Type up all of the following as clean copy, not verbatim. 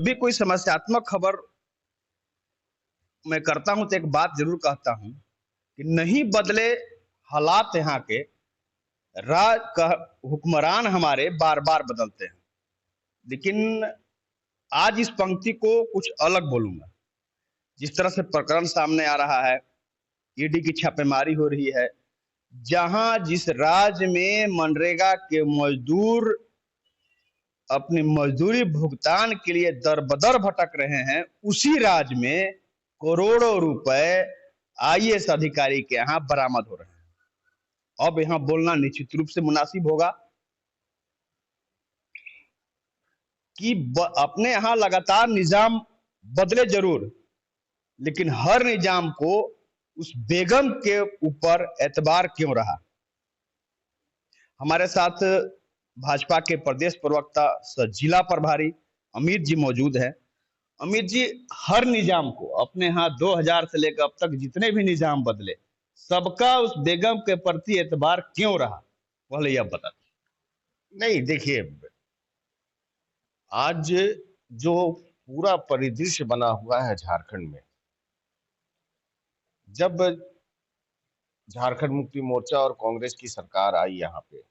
भी कोई समस्यात्मक खबर मैं करता हूं तो एक बात जरूर कहता हूं कि नहीं बदले हालात यहाँ के, हुक्मरान हमारे बार बार बदलते हैं। लेकिन आज इस पंक्ति को कुछ अलग बोलूंगा। जिस तरह से प्रकरण सामने आ रहा है, ईडी की छापेमारी हो रही है, जहां जिस राज्य में मनरेगा के मजदूर अपनी मजदूरी भुगतान के लिए दर बदर भटक रहे हैं, उसी राज्य में करोड़ों रुपए आईएएस अधिकारी के यहां बरामद हो रहे हैं। अब यहां बोलना निश्चित रूप से मुनासिब होगा कि अपने यहां लगातार निजाम बदले जरूर, लेकिन हर निजाम को उस बेगम के ऊपर एतबार क्यों रहा। हमारे साथ भाजपा के प्रदेश प्रवक्ता जिला प्रभारी अमित जी मौजूद है। अमित जी, हर निजाम को अपने यहाँ 2000 से लेकर अब तक जितने भी निजाम बदले, सबका उस बेगम के प्रति एतबार क्यों रहा, पहले यह बता। नहीं, देखिए, आज जो पूरा परिदृश्य बना हुआ है झारखंड में, जब झारखंड मुक्ति मोर्चा और कांग्रेस की सरकार आई यहाँ पे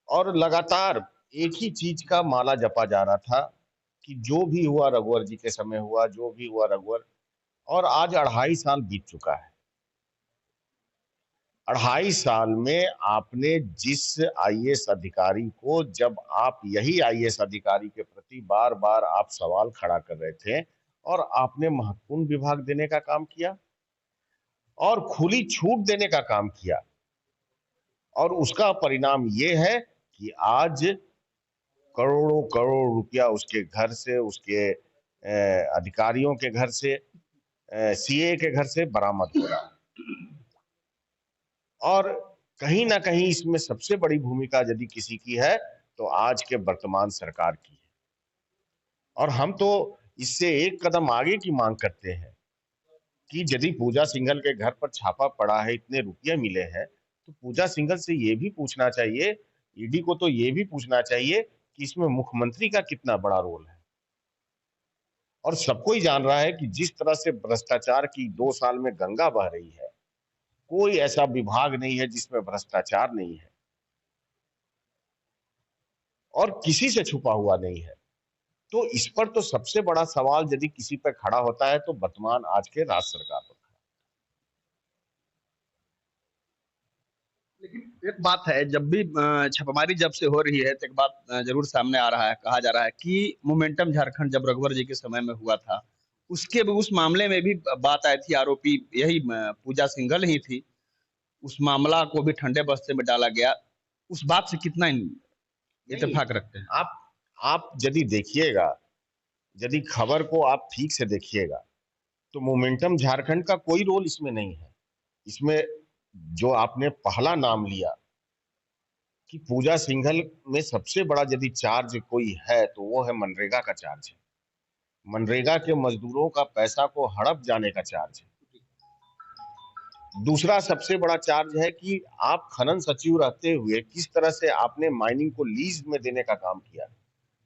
और लगातार एक ही चीज का माला जपा जा रहा था कि जो भी हुआ रघुवर जी के समय हुआ, जो भी हुआ रघुवर। और आज 2.5 साल बीत चुका है। 2.5 साल में आपने जिस आईएएस अधिकारी को, जब आप यही आईएएस अधिकारी के प्रति बार बार आप सवाल खड़ा कर रहे थे और आपने महत्वपूर्ण विभाग देने का काम किया और खुली छूट देने का काम किया, और उसका परिणाम ये है कि आज करोड़ों करोड़ रुपया उसके घर से, उसके अधिकारियों के घर से, सीए के घर से बरामद हो रहा है। और कहीं ना कहीं इसमें सबसे बड़ी भूमिका यदि किसी की है तो आज के वर्तमान सरकार की है। और हम तो इससे एक कदम आगे की मांग करते हैं कि यदि पूजा सिंघल के घर पर छापा पड़ा है, इतने रुपये मिले हैं, तो पूजा सिंघल से ये भी पूछना चाहिए, ईडी को तो ये भी पूछना चाहिए कि इसमें मुख्यमंत्री का कितना बड़ा रोल है। और सबको ही जान रहा है कि जिस तरह से भ्रष्टाचार की 2 साल में गंगा बह रही है, कोई ऐसा विभाग नहीं है जिसमें भ्रष्टाचार नहीं है और किसी से छुपा हुआ नहीं है। तो इस पर तो सबसे बड़ा सवाल यदि किसी पर खड़ा होता है तो वर्तमान आज के राज्य सरकार पर। लेकिन एक बात है, जब भी छापेमारी जब से हो रही है तो एक बात जरूर सामने आ रहा है, कहा जा रहा है कि मोमेंटम झारखंड जब रघुवर जी के समय में हुआ था, उसके उस मामले में भी बात आई थी, आरोपी यही पूजा सिंघल ही थी, उस मामला को भी ठंडे बस्ते में डाला गया। उस बात से कितना इत्तेफाक रखते हैं आप यदि देखिएगा, यदि खबर को आप ठीक से देखिएगा तो मोमेंटम झारखंड का कोई रोल इसमें नहीं है। इसमें जो आपने पहला नाम लिया कि पूजा सिंघल में सबसे बड़ा यदि चार्ज कोई है तो वो है मनरेगा का चार्ज है। मनरेगा के मजदूरों का पैसा को हड़प जाने का चार्ज है। दूसरा सबसे बड़ा चार्ज है कि आप खनन सचिव रहते हुए किस तरह से आपने माइनिंग को लीज में देने का काम किया,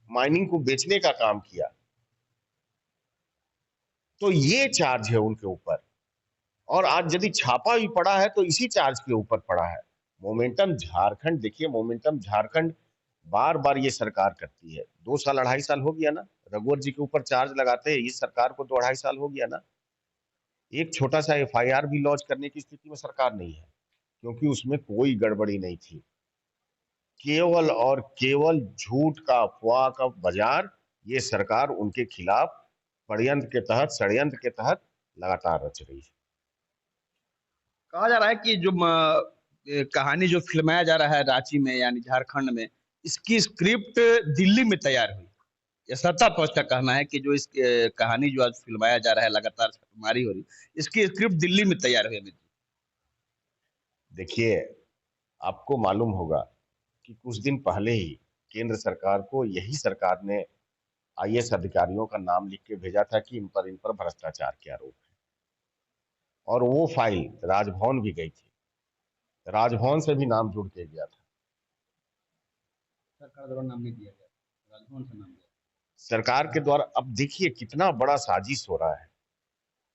माइनिंग को बेचने का काम किया। तो ये चार्ज है उनके ऊपर। और आज यदि छापा भी पड़ा है तो इसी चार्ज के ऊपर पड़ा है। मोमेंटम झारखंड, देखिए, मोमेंटम झारखंड बार बार ये सरकार करती है। 2 साल 2.5 साल हो गया ना, रघुवर जी के ऊपर चार्ज लगाते हैं इस सरकार को, तो 2.5 साल हो गया ना। एक छोटा सा एफआईआर भी लॉन्च करने की स्थिति में सरकार नहीं है, क्योंकि उसमें कोई गड़बड़ी नहीं थी। केवल और केवल झूठ का, अफवाह का बाजार ये सरकार उनके खिलाफ षड्यंत्र के तहत लगातार रच रही है। कहा जा रहा है कि जो कहानी जो फिल्माया जा रहा है रांची में यानी झारखंड में, इसकी स्क्रिप्ट दिल्ली में तैयार हुई। यह सत्ता पक्ष का कहना है कि जो इस कहानी जो आज फिल्माया जा रहा है, लगातार छापेमारी हो रही, इसकी स्क्रिप्ट दिल्ली में तैयार हुई। देखिए, आपको मालूम होगा कि कुछ दिन पहले ही केंद्र सरकार को यही सरकार ने आईएएस अधिकारियों का नाम लिख के भेजा था कि इन पर भ्रष्टाचार के आरोप है, और वो फाइल राजभवन भी गई थी, राजभवन से भी नाम जुड़ के गया था। सरकार द्वारा नाम नहीं दिया गया, राजभवन से नाम दिया। सरकार के द्वारा अब देखिए कितना बड़ा साजिश हो रहा है,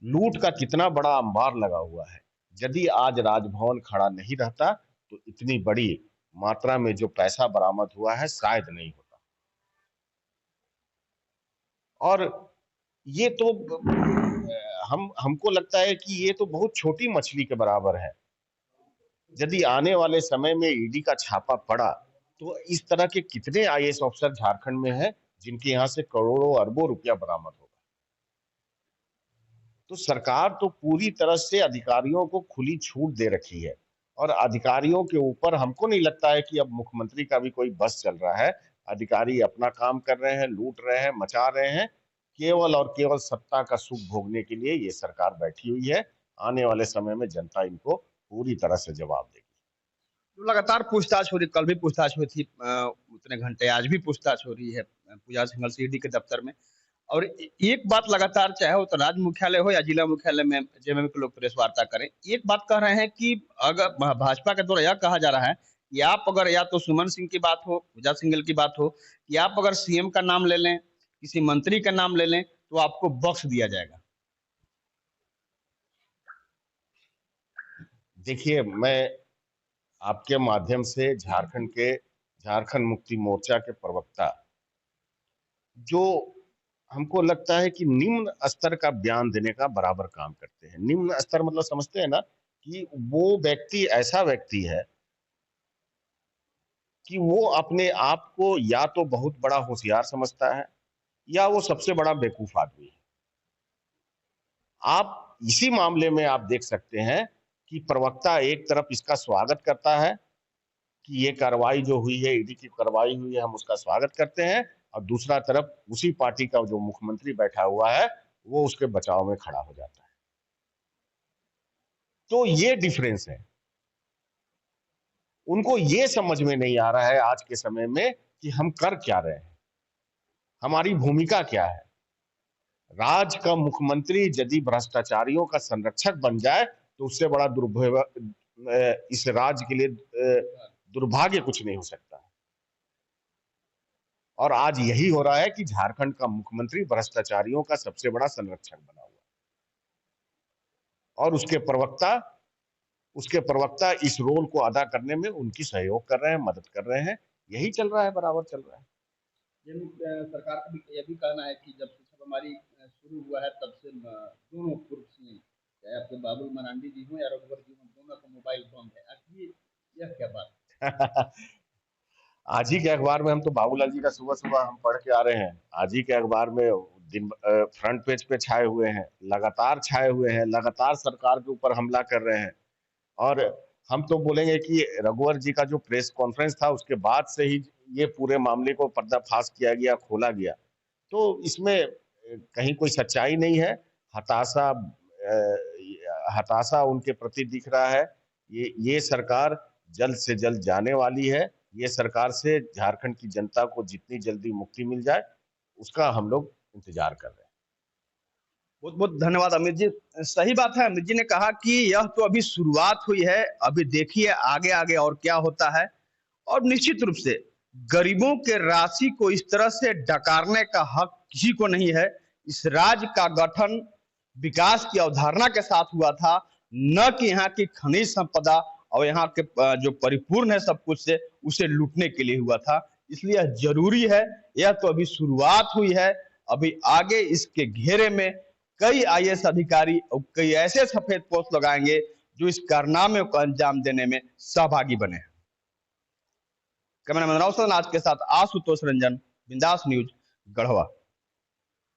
लूट का कितना बड़ा अंबार लगा हुआ है। यदि आज राजभवन खड़ा नहीं रहता तो इतनी बड़ी मात्रा में जो पैसा बरामद हुआ है शायद नहीं होता। और ये तो हमको लगता है कि ये तो बहुत छोटी मछली के बराबर है। यदि आने वाले समय में ईडी का छापा पड़ा तो इस तरह के कितने आईएएस अफसर झारखंड में हैं जिनके यहां से करोड़ों अरबों रुपया बरामद होगा। तो सरकार तो पूरी तरह से अधिकारियों को खुली छूट दे रखी है और अधिकारियों के ऊपर हमको नहीं लगता है कि अब मुख्यमंत्री का भी कोई बस चल रहा है। अधिकारी अपना काम कर रहे हैं, लूट रहे हैं, मचा रहे हैं, केवल और केवल सत्ता का सुख भोगने के लिए ये सरकार बैठी हुई है। आने वाले समय में जनता इनको पूरी तरह से जवाब देगी। तो लगातार पूछताछ हो रही, कल भी पूछताछ हुई थी उतने घंटे, आज भी पूछताछ हो रही है पुजारी सिंघल से ईडी के दफ्तर में। और एक बात लगातार, चाहे वो तो राज्य मुख्यालय हो या जिला मुख्यालय में जेएमएम के लोग प्रेस वार्ता करें, एक बात कह रहे हैं कि अगर भाजपा के द्वारा यह कहा जा रहा है कि आप अगर या तो सुमन सिंह की बात हो, पुजारी सिंघल की बात हो, कि आप अगर सीएम का नाम ले लें, किसी मंत्री का नाम ले लें तो आपको बख्श दिया जाएगा। देखिए, मैं आपके माध्यम से झारखंड मुक्ति मोर्चा के प्रवक्ता, जो हमको लगता है कि निम्न स्तर का बयान देने का बराबर काम करते हैं। निम्न स्तर मतलब समझते हैं ना, कि वो व्यक्ति ऐसा व्यक्ति है कि वो अपने आप को या तो बहुत बड़ा होशियार समझता है या वो सबसे बड़ा बेवकूफ आदमी है। आप इसी मामले में आप देख सकते हैं कि प्रवक्ता एक तरफ इसका स्वागत करता है कि ये कार्रवाई जो हुई है, ईडी की कार्रवाई हुई है, हम उसका स्वागत करते हैं, और दूसरा तरफ उसी पार्टी का जो मुख्यमंत्री बैठा हुआ है वो उसके बचाव में खड़ा हो जाता है। तो ये डिफरेंस है। उनको ये समझ में नहीं आ रहा है आज के समय में कि हम कर क्या रहे हैं, हमारी भूमिका क्या है। राज्य का मुख्यमंत्री यदि भ्रष्टाचारियों का संरक्षक बन जाए तो उससे बड़ा इस राज्य के लिए दुर्भाग्य कुछ नहीं हो सकता है। और आज यही हो रहा है कि झारखंड का मुख्यमंत्री भ्रष्टाचारियों का सबसे बड़ा संरक्षक बना हुआ है और उसके प्रवक्ता इस रोल को अदा करने में उनकी सहयोग कर रहे हैं, मदद कर रहे हैं। यही चल रहा है, बराबर चल रहा है। सरकार का भी यह भी कहना है कि जब से छापेमारी शुरू हुआ है तब से दोनों पूर्व सीएम, चाहे आपके बाबुल मरांडी जी हो या रघुवर जी हो, दोनों का मोबाइल बंद है। आखिर यह क्या बात? आज ही के अखबार में हम तो बाबूलाल जी का सुबह सुबह हम पढ़ के आ रहे हैं। आज ही के अखबार में दिन फ्रंट पेज पे छाए हुए हैं, लगातार छाए हुए हैं, लगातार सरकार के ऊपर हमला कर रहे हैं। और हम तो बोलेंगे कि रघुवर जी का जो प्रेस कॉन्फ्रेंस था उसके बाद से ही ये पूरे मामले को पर्दाफाश किया गया, खोला गया। तो इसमें कहीं कोई सच्चाई नहीं है। हताशा उनके प्रति दिख रहा है। ये सरकार जल्द से जल्द जाने वाली है। ये सरकार से झारखंड की जनता को जितनी जल्दी मुक्ति मिल जाए उसका हम लोग इंतजार कर रहे हैं। बहुत बहुत धन्यवाद अमित जी। सही बात है, अमित जी ने कहा कि यह तो अभी शुरुआत हुई है, अभी देखिए आगे आगे और क्या होता है। और निश्चित रूप से गरीबों के राशि को इस तरह से डकारने का हक किसी को नहीं है। इस राज्य का गठन विकास की अवधारणा के साथ हुआ था, न कि यहाँ की खनिज संपदा और यहाँ के जो परिपूर्ण है सब कुछ से उसे लूटने के लिए हुआ था। इसलिए जरूरी है, यह तो अभी शुरुआत हुई है, अभी आगे इसके घेरे में कई आईएएस अधिकारी और कई ऐसे सफेद पोश लगाएंगे जो इस कारनामे को अंजाम देने में सहभागी बने। कैमरामैन राव आज के साथ आशुतोष रंजन, बिंदास न्यूज, गढ़वा।